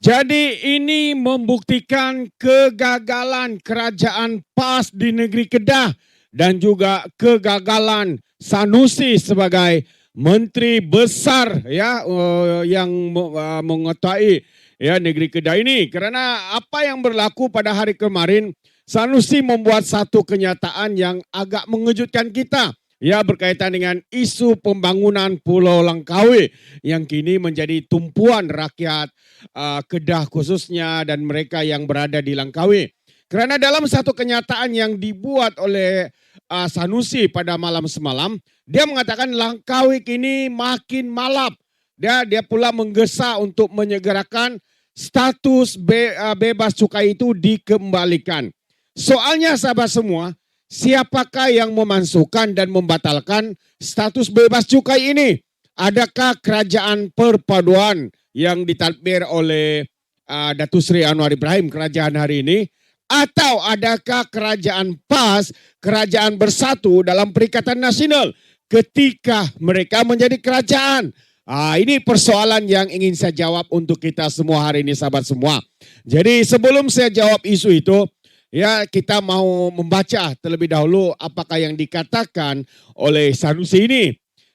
Jadi ini membuktikan kegagalan kerajaan PAS di negeri Kedah dan juga kegagalan Sanusi sebagai menteri besar yang menguasai negeri Kedah ini. Kerana apa yang berlaku pada hari kemarin, Sanusi membuat satu kenyataan yang agak mengejutkan kita. Ya, berkaitan dengan isu pembangunan Pulau Langkawi yang kini menjadi tumpuan rakyat Kedah khususnya dan mereka yang berada di Langkawi. Kerana dalam satu kenyataan yang dibuat oleh Sanusi pada malam semalam, dia mengatakan Langkawi kini makin malap. Dia pula menggesa untuk menyegerakan status bebas cukai itu dikembalikan. Soalnya sahabat semua, siapakah yang memasukkan dan membatalkan status bebas cukai ini? Adakah kerajaan perpaduan yang ditadbir oleh Datuk Seri Anwar Ibrahim kerajaan hari ini? Atau adakah kerajaan PAS, kerajaan bersatu dalam Perikatan Nasional ketika mereka menjadi kerajaan? Ini persoalan yang ingin saya jawab untuk kita semua hari ini sahabat semua. Jadi sebelum saya jawab isu itu, ya, kita mau membaca terlebih dahulu apakah yang dikatakan oleh Sanusi ini.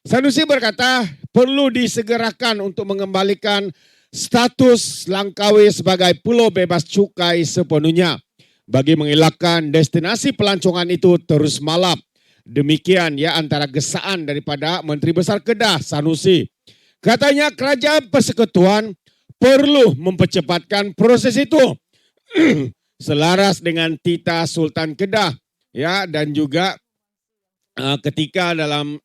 Sanusi berkata perlu disegerakan untuk mengembalikan status Langkawi sebagai pulau bebas cukai sepenuhnya bagi mengelakkan destinasi pelancongan itu terus malap. Demikian ya antara gesaan daripada Menteri Besar Kedah Sanusi. Katanya kerajaan persekutuan perlu mempercepatkan proses itu. Selaras dengan titah Sultan Kedah ya, dan juga ketika dalam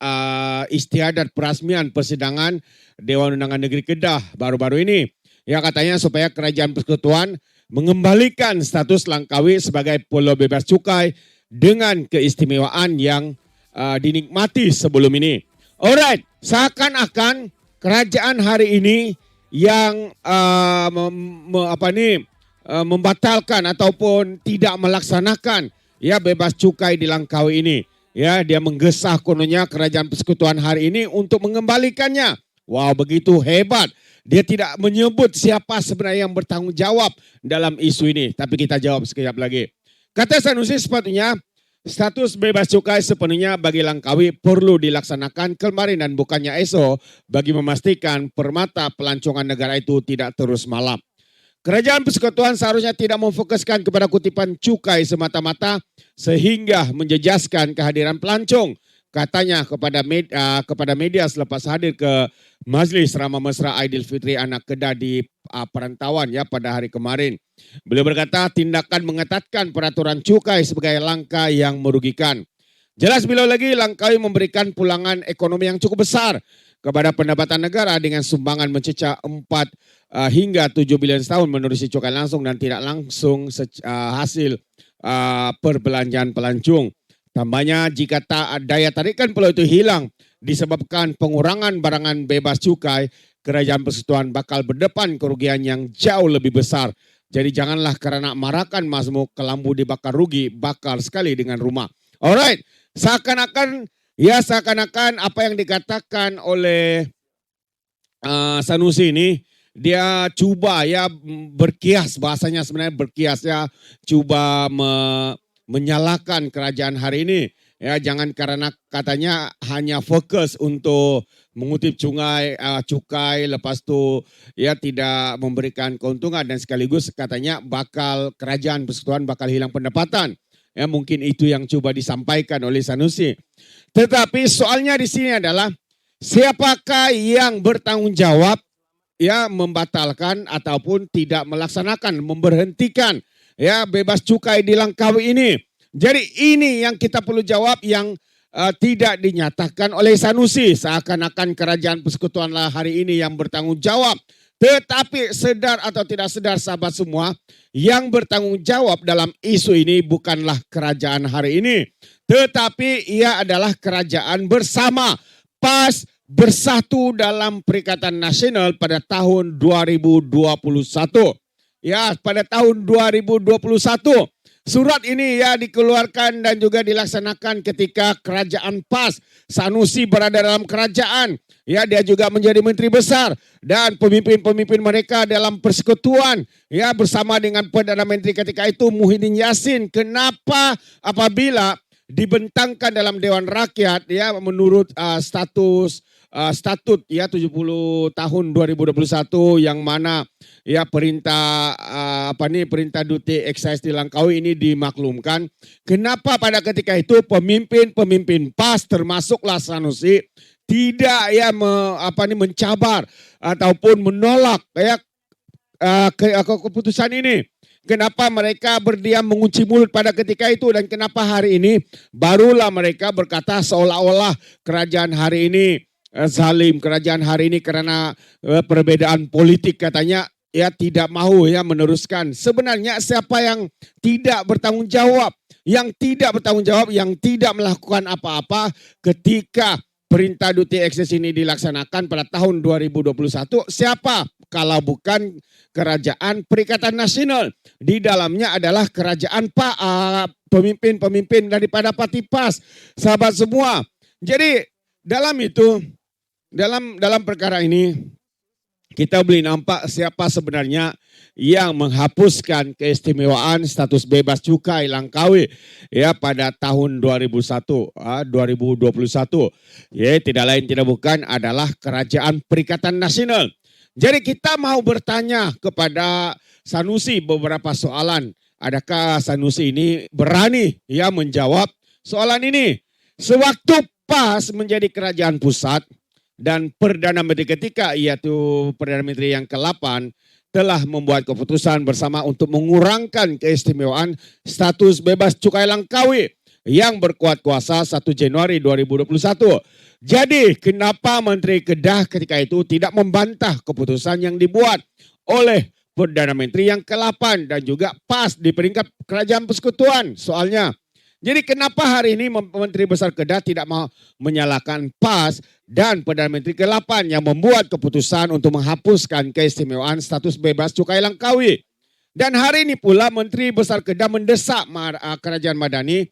istiadat perasmian persidangan Dewan Undangan Negeri Kedah baru-baru ini, ya, katanya supaya kerajaan persekutuan mengembalikan status Langkawi sebagai pulau bebas cukai dengan keistimewaan yang dinikmati sebelum ini. Alright, seakan-akan kerajaan hari ini yang membatalkan ataupun tidak melaksanakan ya bebas cukai di Langkawi ini. Ya, dia menggesah kononnya kerajaan persekutuan hari ini untuk mengembalikannya. Wow, begitu hebat. Dia tidak menyebut siapa sebenarnya yang bertanggung jawab dalam isu ini. Tapi kita jawab sekejap lagi. Kata Sanusi sepatutnya status bebas cukai sepenuhnya bagi Langkawi perlu dilaksanakan kemarin dan bukannya esok bagi memastikan permata pelancongan negara itu tidak terus malap. Kerajaan persekutuan seharusnya tidak memfokuskan kepada kutipan cukai semata-mata sehingga menjejaskan kehadiran pelancong. Katanya kepada media selepas hadir ke Majlis Ramah Mesra Aidilfitri Anak Kedah di perantauan ya pada hari kemarin. Beliau berkata tindakan mengetatkan peraturan cukai sebagai langkah yang merugikan. Jelas beliau lagi Langkawi memberikan pulangan ekonomi yang cukup besar kepada pendapatan negara dengan sumbangan mencecah 4 hingga 7 bilion setahun menerusi cukai langsung dan tidak langsung hasil perbelanjaan pelancong. Tambahnya jika daya tarikan pulau itu hilang disebabkan pengurangan barangan bebas cukai, kerajaan persekutuan bakal berdepan kerugian yang jauh lebih besar. Jadi janganlah kerana marakan mazmuk kelambu dibakar rugi, bakar sekali dengan rumah. Alright, seakan-akan apa yang dikatakan oleh Sanusi ini, dia cuba ya berkias, bahasanya sebenarnya berkias ya, cuba menyalahkan kerajaan hari ini. Ya, jangan karena katanya hanya fokus untuk mengutip cukai, lepas tu ya tidak memberikan keuntungan dan sekaligus katanya kerajaan persekutuan bakal hilang pendapatan. Ya, mungkin itu yang coba disampaikan oleh Sanusi. Tetapi soalnya di sini adalah siapakah yang bertanggung jawab ya membatalkan ataupun tidak melaksanakan, memberhentikan ya bebas cukai di Langkawi ini. Jadi ini yang kita perlu jawab yang tidak dinyatakan oleh Sanusi. Seakan-akan kerajaan persekutuanlah hari ini yang bertanggung jawab. Tetapi sedar atau tidak sedar sahabat semua, yang bertanggung jawab dalam isu ini bukanlah kerajaan hari ini. Tetapi ia adalah kerajaan bersama PAS bersatu dalam Perikatan Nasional pada tahun 2021. Ya, pada tahun 2021 Surat ini ya dikeluarkan dan juga dilaksanakan ketika kerajaan PAS. Sanusi berada dalam kerajaan. Ya, dia juga menjadi menteri besar dan pemimpin-pemimpin mereka dalam persekutuan ya bersama dengan Perdana Menteri ketika itu Muhyiddin Yassin. Kenapa apabila dibentangkan dalam Dewan Rakyat ya menurut statut ya 70 tahun 2021 yang mana ya perintah perintah Duti Excise di Langkawi ini dimaklumkan. Kenapa pada ketika itu pemimpin PAS termasuklah Sanusi tidak ya mencabar ataupun menolak ya keputusan ini. Kenapa mereka berdiam mengunci mulut pada ketika itu dan kenapa hari ini barulah mereka berkata seolah-olah kerajaan hari ini zalim, kerajaan hari ini karena perbedaan politik katanya ya tidak mau ya meneruskan. Sebenarnya siapa yang tidak bertanggung jawab, yang tidak melakukan apa-apa ketika perintah Duti Excise ini dilaksanakan pada tahun 2021, siapa? Kalau bukan kerajaan Perikatan Nasional. Di dalamnya adalah kerajaan pemimpin-pemimpin daripada Parti PAS. Sahabat semua. Jadi dalam itu, dalam perkara ini, kita boleh nampak siapa sebenarnya yang menghapuskan keistimewaan status bebas cukai Langkawi ya pada tahun 2021. Ya, tidak lain tidak bukan adalah kerajaan Perikatan Nasional. Jadi kita mau bertanya kepada Sanusi beberapa soalan. Adakah Sanusi ini berani ya menjawab soalan ini? Sewaktu PAS menjadi kerajaan pusat dan Perdana Menteri ketika yaitu Perdana Menteri yang ke-8 telah membuat keputusan bersama untuk mengurangkan keistimewaan status bebas cukai Langkawi yang berkuat kuasa 1 Januari 2021. Jadi kenapa Menteri Kedah ketika itu tidak membantah keputusan yang dibuat oleh Perdana Menteri yang ke-8 dan juga PAS di peringkat kerajaan persekutuan soalnya. Jadi kenapa hari ini Menteri Besar Kedah tidak mau menyalahkan PAS dan Perdana Menteri ke-8 yang membuat keputusan untuk menghapuskan keistimewaan status bebas cukai Langkawi. Dan hari ini pula Menteri Besar Kedah mendesak Kerajaan Madani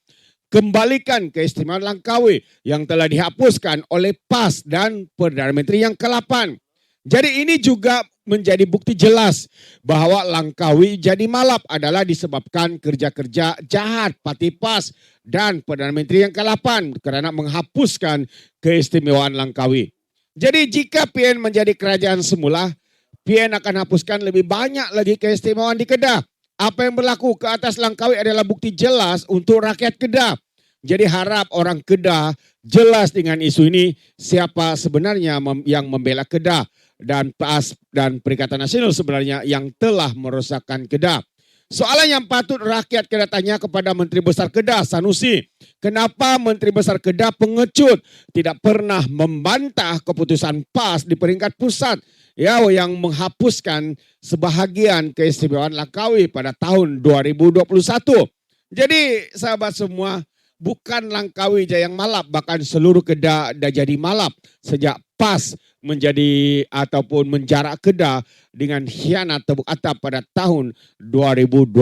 kembalikan keistimewaan Langkawi yang telah dihapuskan oleh PAS dan Perdana Menteri yang ke-8. Jadi ini juga menjadi bukti jelas bahwa Langkawi jadi malap adalah disebabkan kerja-kerja jahat Parti PAS dan Perdana Menteri yang ke-8 karena menghapuskan keistimewaan Langkawi. Jadi jika PN menjadi kerajaan semula, PN akan hapuskan lebih banyak lagi keistimewaan di Kedah. Apa yang berlaku ke atas Langkawi adalah bukti jelas untuk rakyat Kedah. Jadi harap orang Kedah jelas dengan isu ini siapa sebenarnya yang membela Kedah dan PAS dan Perikatan Nasional sebenarnya yang telah merosakkan Kedah. Soalan yang patut rakyat Kedah tanya kepada Menteri Besar Kedah, Sanusi. Kenapa Menteri Besar Kedah pengecut tidak pernah membantah keputusan PAS di peringkat pusat ya yang menghapuskan sebahagian keistimewaan Langkawi pada tahun 2021. Jadi sahabat semua, bukan Langkawi saja yang malap, bahkan seluruh Kedah dah jadi malap sejak PAS menjadi ataupun menjarak Kedah dengan khianat tepuk atap pada tahun 2021.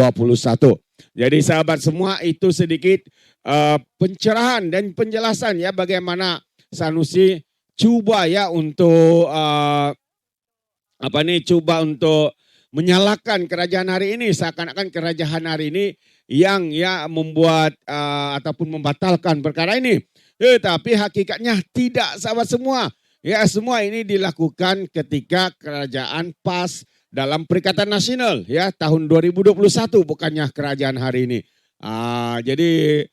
Jadi sahabat semua, itu sedikit pencerahan dan penjelasan ya bagaimana Sanusi coba ya untuk coba untuk menyalahkan kerajaan hari ini, seakan-akan kerajaan hari ini yang ya membuat ataupun membatalkan perkara ini. Tetapi hakikatnya tidak, sahabat semua. Ya, semua ini dilakukan ketika kerajaan PAS dalam Perikatan Nasional ya tahun 2021, bukannya kerajaan hari ini. Jadi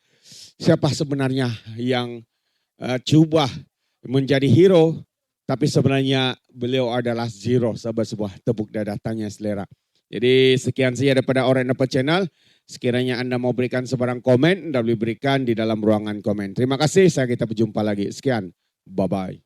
siapa sebenarnya yang coba menjadi hero, tapi sebenarnya beliau adalah zero, sahabat sebuah tepuk dada tanya selera. Jadi sekian saja daripada Orang Dapat Channel. Sekiranya Anda mau berikan sebarang komen, Anda boleh berikan di dalam ruangan komen. Terima kasih, kita berjumpa lagi. Sekian, bye-bye.